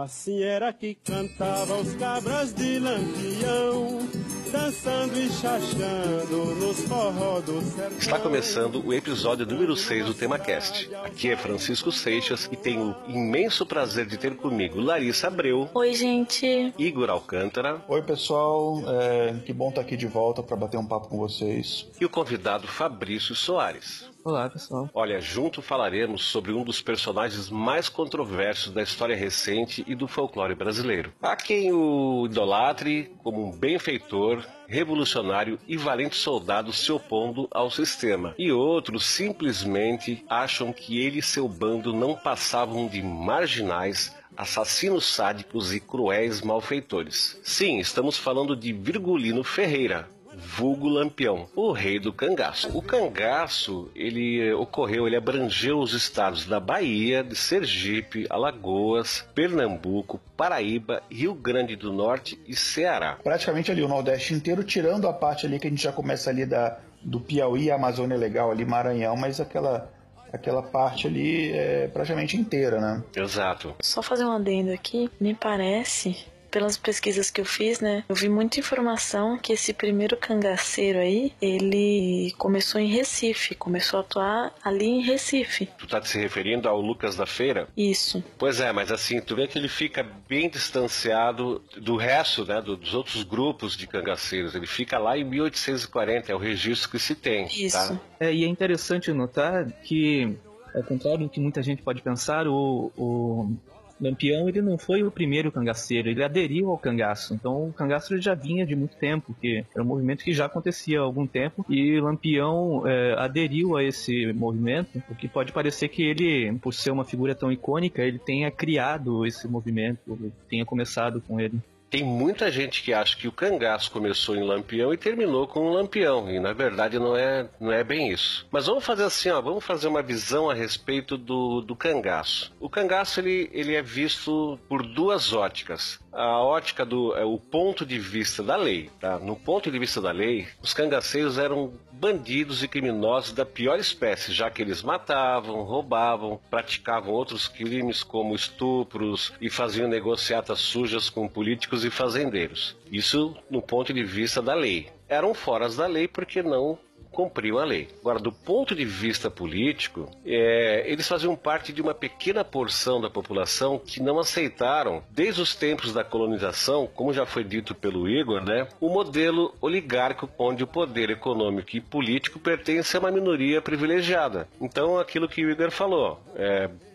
Assim era que cantava os cabras de Lampião, dançando e chachando nos forró do sertão. Está começando o episódio número 6 do TemaCast. Aqui é Francisco Seixas e tenho o imenso prazer de ter comigo Larissa Abreu. Oi, gente. Igor Alcântara. Oi, pessoal. Que bom estar aqui de volta para bater um papo com vocês. E o convidado Fabrício Soares. Olá, pessoal. Olha, junto falaremos sobre um dos personagens mais controversos da história recente e do folclore brasileiro. Há quem o idolatre como um benfeitor, revolucionário e valente soldado se opondo ao sistema. E outros simplesmente acham que ele e seu bando não passavam de marginais, assassinos sádicos e cruéis malfeitores. Sim, estamos falando de Virgulino Ferreira, vulgo Lampião, o rei do cangaço. O cangaço, ele abrangeu os estados da Bahia, de Sergipe, Alagoas, Pernambuco, Paraíba, Rio Grande do Norte e Ceará. Praticamente ali o Nordeste inteiro, tirando a parte ali que a gente já começa ali do Piauí, Amazônia Legal, ali Maranhão, mas aquela parte ali é praticamente inteira, né? Exato. Só fazer um adendo aqui, me parece, pelas pesquisas que eu fiz, né, eu vi muita informação que esse primeiro cangaceiro aí, ele começou em Recife, começou a atuar ali em Recife. Tu tá se referindo ao Lucas da Feira? Isso. Pois é, mas assim, tu vê que ele fica bem distanciado do resto, né, dos outros grupos de cangaceiros. Ele fica lá em 1840, é o registro que se tem. Isso. Tá? E é interessante notar que, ao contrário do que muita gente pode pensar, o Lampião, ele não foi o primeiro cangaceiro, ele aderiu ao cangaço. Então o cangaço ele já vinha de muito tempo, que era um movimento que já acontecia há algum tempo, e Lampião aderiu a esse movimento, o que pode parecer que ele, por ser uma figura tão icônica, ele tenha criado esse movimento, tenha começado com ele. Tem muita gente que acha que o cangaço começou em Lampião e terminou com o Lampião, e na verdade não é bem isso. Mas vamos fazer assim, vamos fazer uma visão a respeito do cangaço. O cangaço ele é visto por duas óticas. A ótica o ponto de vista da lei, tá? No ponto de vista da lei, os cangaceiros eram bandidos e criminosos da pior espécie, já que eles matavam, roubavam, praticavam outros crimes como estupros e faziam negociatas sujas com políticos e fazendeiros. Isso no ponto de vista da lei. Eram foras da lei porque não cumpriam a lei. Agora, do ponto de vista político, eles faziam parte de uma pequena porção da população que não aceitaram, desde os tempos da colonização, como já foi dito pelo Igor, né, o modelo oligárquico onde o poder econômico e político pertence a uma minoria privilegiada. Então, aquilo que o Igor falou,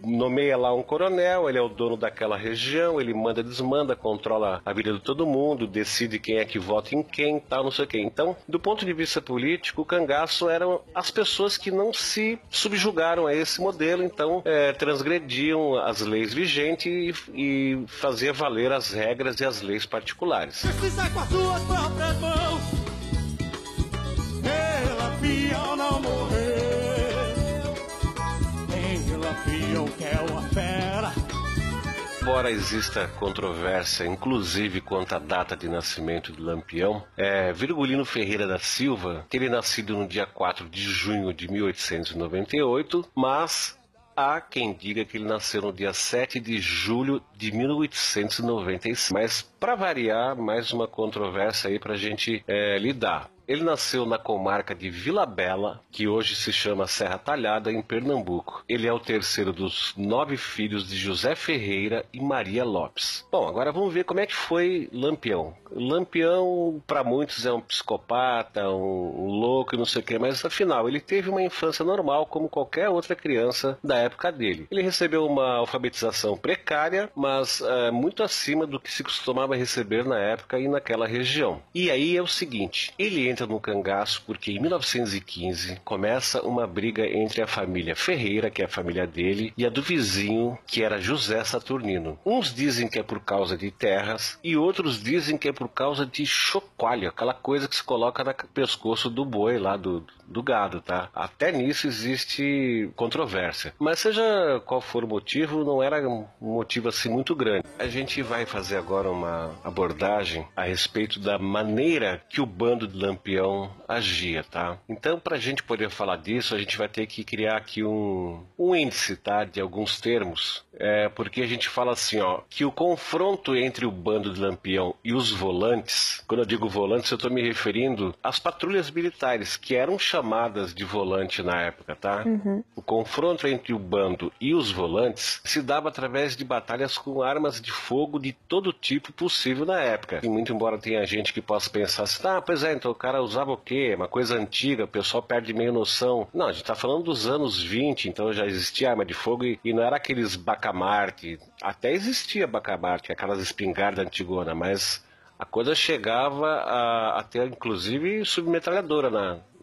nomeia lá um coronel, ele é o dono daquela região, ele manda, desmanda, controla a vida de todo mundo, decide quem é que vota em quem, tal, não sei o quê. Então, do ponto de vista político, o cangaço eram as pessoas que não se subjugaram a esse modelo, então transgrediam as leis vigentes e fazia valer as regras e as leis particulares. Precisa com as suas próprias mãos, Lampião não morreu, Lampião que é uma fera. Embora exista controvérsia, inclusive quanto à data de nascimento do Lampião, Virgulino Ferreira da Silva teria nascido no dia 4 de junho de 1898, mas há quem diga que ele nasceu no dia 7 de julho de 1895. Mas, para variar, mais uma controvérsia aí para a gente lidar. Ele nasceu na comarca de Vila Bela, que hoje se chama Serra Talhada, em Pernambuco. Ele é o terceiro dos 9 filhos de José Ferreira e Maria Lopes. Bom, agora vamos ver como é que foi Lampião. Lampião, para muitos, é um psicopata, um louco e não sei o que, mas afinal, ele teve uma infância normal, como qualquer outra criança da época dele. Ele recebeu uma alfabetização precária, mas muito acima do que se costumava receber na época e naquela região. E aí é o seguinte, ele entra no cangaço porque em 1915 começa uma briga entre a família Ferreira, que é a família dele, e a do vizinho, que era José Saturnino. Uns dizem que é por causa de terras e outros dizem que é por causa de chocalho, aquela coisa que se coloca no pescoço do boi lá, do gado, tá? Até nisso existe controvérsia. Mas seja qual for o motivo, não era um motivo assim muito grande. A gente vai fazer agora uma abordagem a respeito da maneira que o bando de Lampião Lampião agia, tá? Então, para a gente poder falar disso, a gente vai ter que criar aqui um índice, tá? De alguns termos, porque a gente fala assim, ó, que o confronto entre o bando de Lampião e os volantes, quando eu digo volantes, eu estou me referindo às patrulhas militares, que eram chamadas de volante na época, tá? O confronto entre o bando e os volantes se dava através de batalhas com armas de fogo de todo tipo possível na época. E muito embora tenha gente que possa pensar assim, pois é, então o cara usava o quê? É uma coisa antiga, o pessoal perde meio noção. Não, a gente tá falando dos anos 20, então já existia arma de fogo e não era aqueles bacamarte. Até existia bacamarte, aquelas espingardas antigona, mas a coisa chegava a ter, inclusive, submetralhadora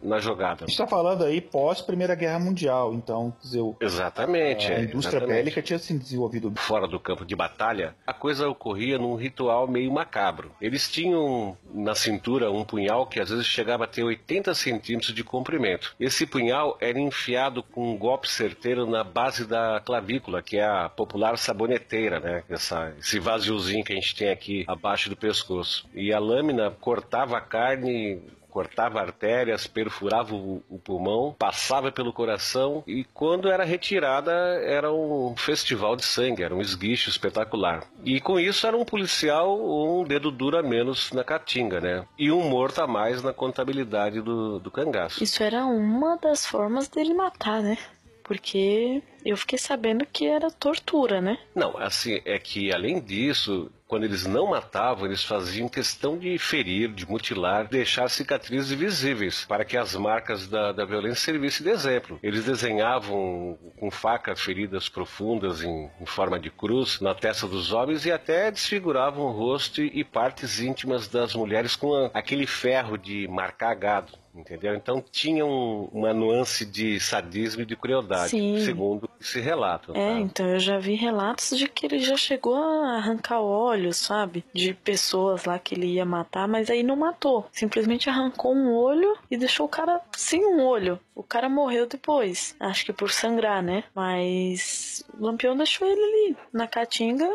na jogada. A gente está falando aí pós-Primeira Guerra Mundial, então, quer dizer, exatamente, a indústria bélica tinha se desenvolvido. Fora do campo de batalha, a coisa ocorria num ritual meio macabro. Eles tinham na cintura um punhal que às vezes chegava a ter 80 centímetros de comprimento. Esse punhal era enfiado com um golpe certeiro na base da clavícula, que é a popular saboneteira, né? Esse vaziozinho que a gente tem aqui abaixo do pescoço. E a lâmina cortava a carne, cortava artérias, perfurava o pulmão, passava pelo coração e quando era retirada era um festival de sangue, era um esguicho espetacular. E com isso era um policial um dedo duro a menos na caatinga, né? E um morto a mais na contabilidade do cangaço. Isso era uma das formas dele matar, né? Porque eu fiquei sabendo que era tortura, né? Não, assim, é que além disso, quando eles não matavam, eles faziam questão de ferir, de mutilar, deixar cicatrizes visíveis, para que as marcas da violência servissem de exemplo. Eles desenhavam com faca feridas profundas em forma de cruz na testa dos homens e até desfiguravam o rosto e partes íntimas das mulheres com aquele ferro de marcar gado. Entendeu? Então tinha uma nuance de sadismo e de crueldade, Sim. Segundo esse relato. Então eu já vi relatos de que ele já chegou a arrancar olhos, sabe? De pessoas lá que ele ia matar, mas aí não matou. Simplesmente arrancou um olho e deixou o cara sem um olho. O cara morreu depois. Acho que por sangrar, né? Mas o Lampião deixou ele ali na caatinga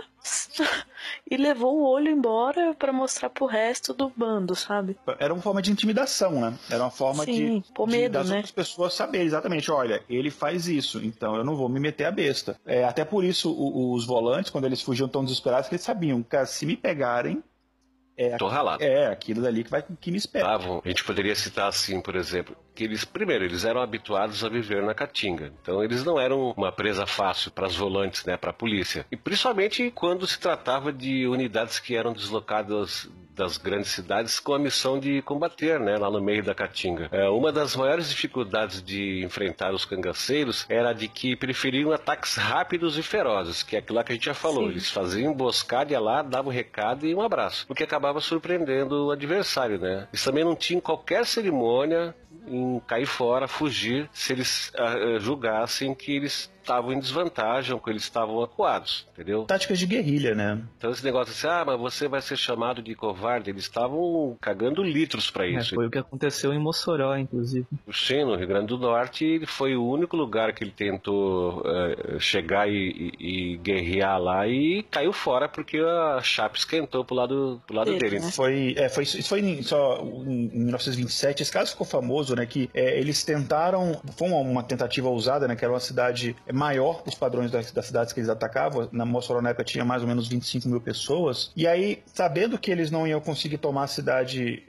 e levou o olho embora pra mostrar pro resto do bando, sabe? Era uma forma de intimidação, né? Era uma forma Sim, pôr medo, das né? outras pessoas saberem exatamente, olha, ele faz isso, então eu não vou me meter a besta. Até por isso os volantes, quando eles fugiam tão desesperados, que eles sabiam, cara, se me pegarem, tô ralado. Aquilo dali que me espera. A gente poderia citar assim, por exemplo, que eles eram habituados a viver na caatinga. Então eles não eram uma presa fácil para os volantes, né, para a polícia. E principalmente quando se tratava de unidades que eram deslocadas das grandes cidades com a missão de combater, né, lá no meio da caatinga. Uma das maiores dificuldades de enfrentar os cangaceiros era de que preferiam ataques rápidos e ferozes, que é aquilo lá que a gente já falou. Sim. Eles faziam emboscada, ia lá, davam um recado e um abraço, porque acabava surpreendendo o adversário, né? Eles também não tinham qualquer cerimônia em cair fora, fugir, se eles julgassem que eles estavam em desvantagem, que eles estavam acuados, entendeu? Táticas de guerrilha, né? Então esse negócio assim, mas você vai ser chamado de covarde, eles estavam cagando litros para isso. Foi o que aconteceu em Mossoró, inclusive. Sim, no Rio Grande do Norte, ele foi o único lugar que ele tentou chegar e guerrear lá e caiu fora porque a chapa esquentou pro lado dele. Né? Isso foi só em 1927, esse caso ficou famoso, né, que eles tentaram, foi uma tentativa ousada, né, que era uma cidade maior dos padrões das cidades que eles atacavam. Na Mossoró, na época, tinha mais ou menos 25 mil pessoas. E aí, sabendo que eles não iam conseguir tomar a cidade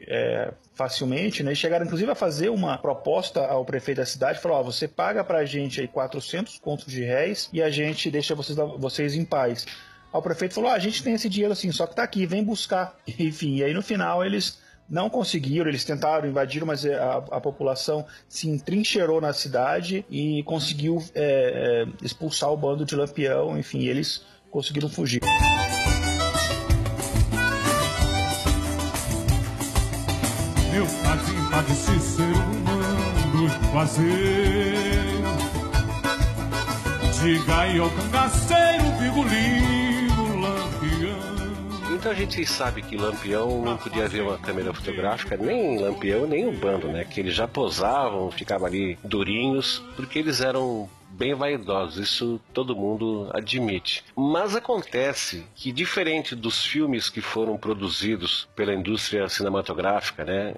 facilmente, né, eles chegaram inclusive a fazer uma proposta ao prefeito da cidade, falou, você paga pra gente aí 400 contos de réis e a gente deixa vocês em paz. Aí o prefeito falou, a gente tem esse dinheiro assim, só que tá aqui, vem buscar. Enfim, e aí no final eles não conseguiram, eles tentaram invadir, mas a população se entrincheirou na cidade e conseguiu expulsar o bando de Lampião, enfim, eles conseguiram fugir. Meu tadinho parece ser humano fazer. Diga aí ao cangaceiro, virgulino, Lampião. Então a gente sabe que Lampião não podia ver uma câmera fotográfica, nem Lampião, nem o bando, né? Que eles já posavam, ficavam ali durinhos, porque eles eram bem vaidosos, isso todo mundo admite. Mas acontece que, diferente dos filmes que foram produzidos pela indústria cinematográfica, né,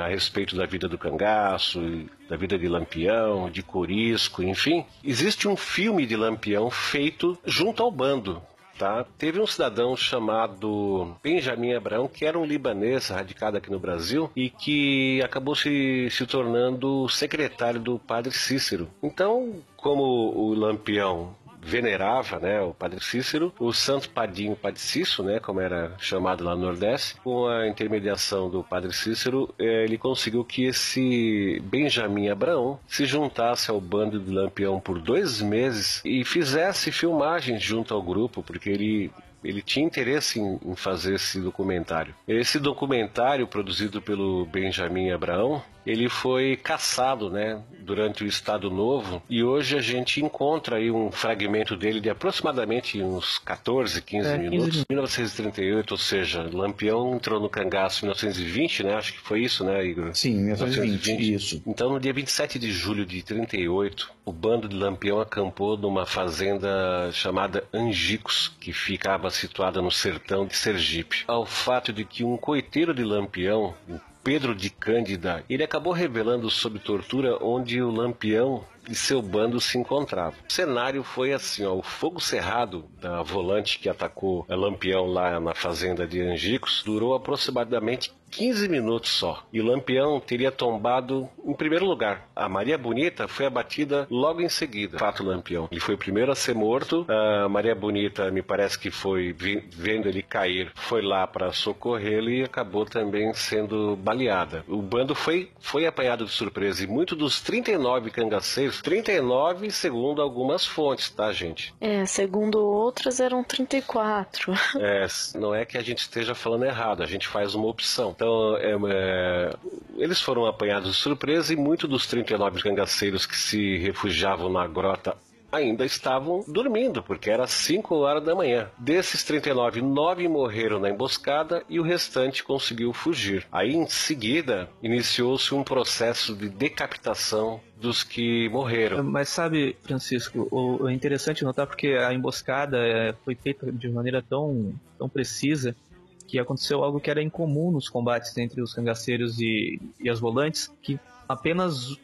a respeito da vida do cangaço, da vida de Lampião, de Corisco, enfim, existe um filme de Lampião feito junto ao bando. Tá? Teve um cidadão chamado Benjamin Abraão, que era um libanês radicado aqui no Brasil e que acabou se tornando secretário do padre Cícero. Então, como o Lampião venerava, né, o padre Cícero, o santo padinho Padre Cício, né, como era chamado lá no Nordeste, com a intermediação do padre Cícero, ele conseguiu que esse Benjamin Abraão se juntasse ao bando de Lampião por 2 meses e fizesse filmagens junto ao grupo, porque ele tinha interesse em fazer esse documentário. Esse documentário, produzido pelo Benjamin Abraão, ele foi caçado, né, durante o Estado Novo, e hoje a gente encontra aí um fragmento dele de aproximadamente uns 14, 15 minutos. 1938, ou seja, Lampião entrou no cangaço em 1920, né? Acho que foi isso, né, Igor? Sim, 1920, isso. Então, no dia 27 de julho de 38, o bando de Lampião acampou numa fazenda chamada Angicos, que ficava situada no sertão de Sergipe. Ao fato de que um coiteiro de Lampião, Pedro de Cândida, ele acabou revelando sob tortura onde o Lampião e seu bando se encontravam. O cenário foi assim, ó, o fogo cerrado da volante que atacou Lampião lá na fazenda de Angicos durou aproximadamente 15 minutos só. E Lampião teria tombado em primeiro lugar. A Maria Bonita foi abatida logo em seguida. Fato Lampião. Ele foi o primeiro a ser morto. A Maria Bonita, me parece que foi, vendo ele cair, foi lá para socorrê-lo e acabou também sendo baleada. O bando foi apanhado de surpresa e muitos dos 39 cangaceiros, 39 segundo algumas fontes, tá, gente? Segundo outras eram 34. Não é que a gente esteja falando errado, a gente faz uma opção. Então, eles foram apanhados de surpresa e muitos dos 39 cangaceiros que se refugiavam na grota ainda estavam dormindo, porque era 5 horas da manhã. Desses 39, 9 morreram na emboscada e o restante conseguiu fugir. Aí, em seguida, iniciou-se um processo de decapitação dos que morreram. Mas sabe, Francisco, é interessante notar porque a emboscada foi feita de maneira tão precisa que aconteceu algo que era incomum nos combates entre os cangaceiros e as volantes, que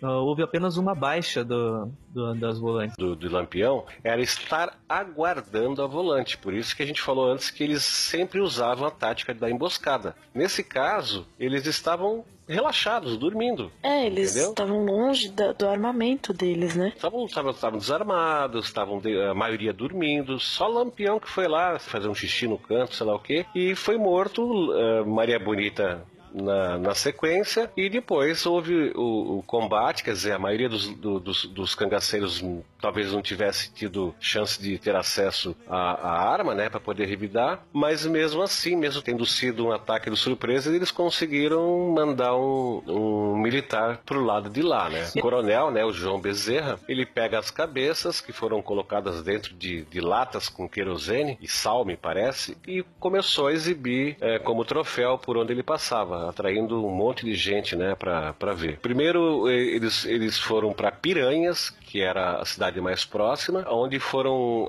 houve apenas uma baixa das volantes. Do Lampião era estar aguardando a volante. Por isso que a gente falou antes que eles sempre usavam a tática da emboscada. Nesse caso, eles estavam relaxados, dormindo. Eles estavam longe do armamento deles, né? Estavam desarmados, estavam a maioria dormindo. Só Lampião que foi lá fazer um xixi no canto, sei lá o quê, e foi morto. Maria Bonita na sequência, e depois houve o combate, quer dizer, a maioria dos cangaceiros talvez não tivesse tido chance de ter acesso à arma, né, para poder revidar, mas mesmo assim, mesmo tendo sido um ataque de surpresa, eles conseguiram mandar um militar pro lado de lá, né. O coronel, né, o João Bezerra, ele pega as cabeças que foram colocadas dentro de latas com querosene e sal, me parece, e começou a exibir como troféu por onde ele passava, atraindo um monte de gente, né, para ver. Primeiro eles foram para Piranhas, que era a cidade mais próxima, onde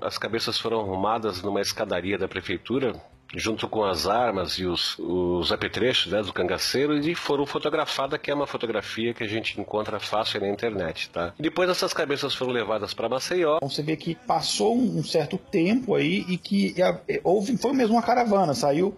as cabeças foram arrumadas numa escadaria da prefeitura, junto com as armas e os apetrechos, né, do cangaceiro, e foram fotografadas, que é uma fotografia que a gente encontra fácil na internet, tá? E depois essas cabeças foram levadas para Maceió. Então você vê que passou um certo tempo aí e que foi mesmo uma caravana,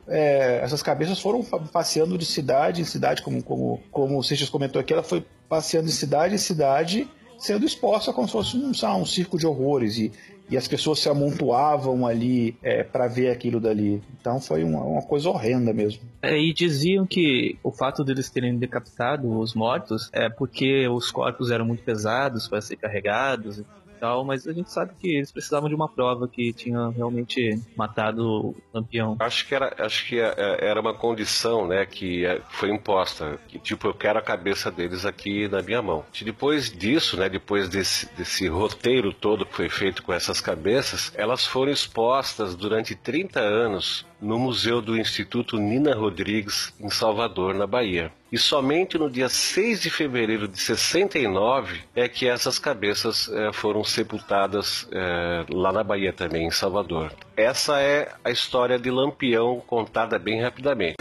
essas cabeças foram passeando de cidade em cidade, como o Seixas comentou aqui, ela foi passeando de cidade em cidade, sendo exposta como se fosse um circo de horrores, e as pessoas se amontoavam ali para ver aquilo dali. Então foi uma coisa horrenda mesmo. E diziam que o fato deles terem decapitado os mortos é porque os corpos eram muito pesados para ser carregados e tal, mas a gente sabe que eles precisavam de uma prova que tinha realmente matado o Lampião. Acho que era uma condição, né, que foi imposta, que tipo, eu quero a cabeça deles aqui na minha mão. E depois disso, né, depois desse roteiro todo que foi feito com essas cabeças, elas foram expostas durante 30 anos no Museu do Instituto Nina Rodrigues, em Salvador, na Bahia. E somente no dia 6 de fevereiro de 69 é que essas cabeças foram sepultadas lá na Bahia também, em Salvador. Essa é a história de Lampião contada bem rapidamente.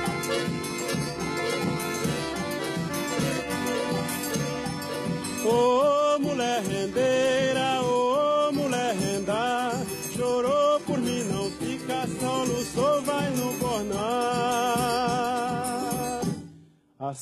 Ô mulher rendeira, ô mulher renda, chorou por mim, não fica só.